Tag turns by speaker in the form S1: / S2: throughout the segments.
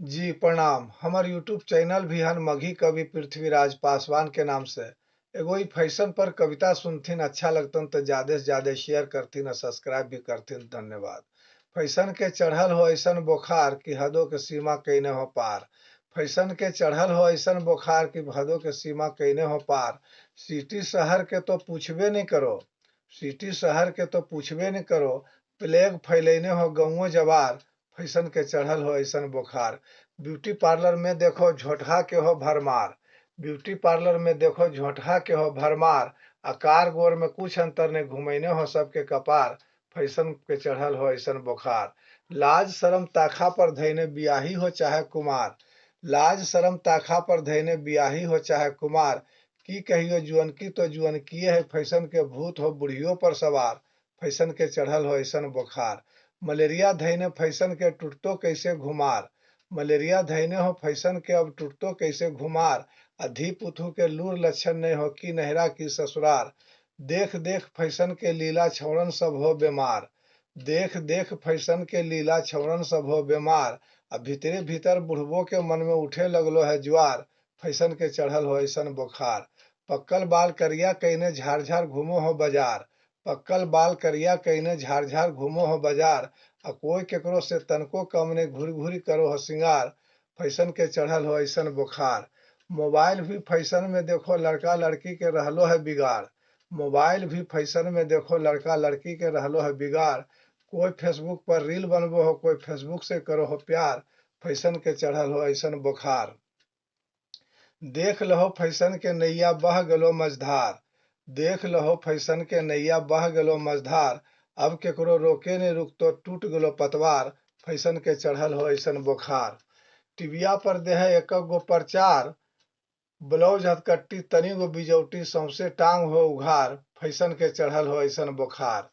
S1: जी प्रणाम। हमर YouTube channel भी हन मघी कवि पृथ्वीराज पासवान के नाम से। एगो ई फैशन पर कविता सुनथिन अच्छा लगतन तो ज्यादा से ज्यादा शेयर करथिन और सब्सक्राइब भी करथिन। धन्यवाद। फैशन के चढ़ल हो ऐसन बुखार कि हदों के सीमा कईने हो पार। फैशन के चढ़ल हो ऐसन बुखार कि हदों के सीमा कईने हो पार। सिटी शहर के तो पूछबे नहीं करो। सिटी शहर के तो पूछबे नहीं करो। प्लेग फैलैने हो गौओं जवार। फैशन के चढ़ल हो ऐसन बुखार। ब्यूटी पार्लर में देखो झोटहा के हो भरमार। ब्यूटी पार्लर में देखो झोटहा के हो भरमार। आकार गोर में कुछ अंतर ने घुमैने हो सबके कपार। फैशन के चढ़ल हो ऐसन बुखार। लाज शरम ताखा पर धैने बियाही हो चाहे कुमार। लाज शरम ताखा पर धैने बियाही हो चाहे कुमार। की कहियो जुअनकी तो जुअनकिए है फैशन के भूत हो बुढ़ियों पर सवार। फैशन के चढ़ल हो ऐसन बुखार। मलेरिया धैने फैशन के टूटतो कैसे घुमार। मलेरिया धैने हो फैशन के अब टूटतो कैसे घुमार। अधी पुथु के लूर लक्षण नहीं हो कि नहरा की ससुरार। देख देख फैशन के लीला छौड़न सब हो बीमार। देख देख फैशन के लीला छौड़न सब हो बीमार। अब भीतरे भीतर बुढ़बो के मन में उठे लगलो है ज्वार। फैशन के चढ़ल हो ऐसन बुखार। पक्कल बाल करिया कईने झाड़ झाड़ घूमो हो बाजार। पक्कल बाल करिया कईने झाड़ झाड़ घूमो हो बाजार। आ कोई केकरो से तनको कम ने घूरी घूरी करो हो सिंगार। फैशन के चढ़ल हो ऐसन बुखार। मोबाइल भी फैशन में देखो लड़का लड़की के रहलो है बिगाड़। मोबाइल भी फैशन में देखो लड़का लड़की के रहलो है बिगाड़। कोई फेसबुक पर रील बनबो हो कोई फेसबुक से करो हो प्यार। फैशन के चढ़ल हो ऐसन बुखार। देख लहो फैशन के नैया बह गलो मझधार। देख लहो फैशन के नैया बह गलो मझधार। अब केकरो रोके ने रुकतो टूट गलो पतवार। फैशन के चढ़ल हो ऐसन बुखार। टिबिया पर दे है एक गो प्रचार। ब्लाउज हथकट्टी तनी गो बिजौटी सौंसे टांग हो उघार। फैशन के चढ़ल हो ऐसन बुखार।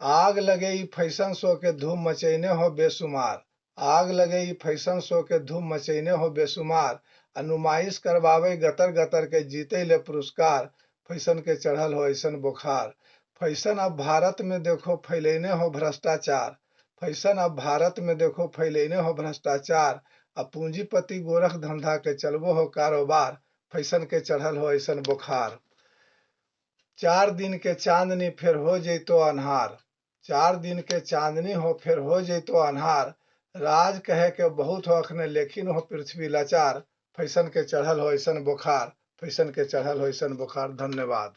S1: आग लगे ई फैशन शो के धूम मचैने हो बेसुमार। आग लगे ई फैशन शो के धूम मचैने हो बेसुमार। नुमाइश करवावे गतर गतर के जीते ले पुरस्कार। फैशन के चढ़ल हो ऐसन बुखार। फैशन अब भारत में देखो फैलैने हो भ्रष्टाचार। फैशन अब भारत में देखो फैलैने हो भ्रष्टाचार। अब पूंजीपति गोरख धंधा के चलबो हो कारोबार। फैशन के चढ़ल हो ऐसन बुखार। 4 दिन के चांदनी फिर हो जैतो अन्हार। 4 दिन के चांदनी हो फिर हो जैतो अन्हार। राज कहे के बहुत हो अखने लेकिन हो पृथ्वी लाचार। फैशन के चढ़ल हो ऐसन बुखार। फैशन के चढ़ल हो ऐसन बुखार। धन्यवाद।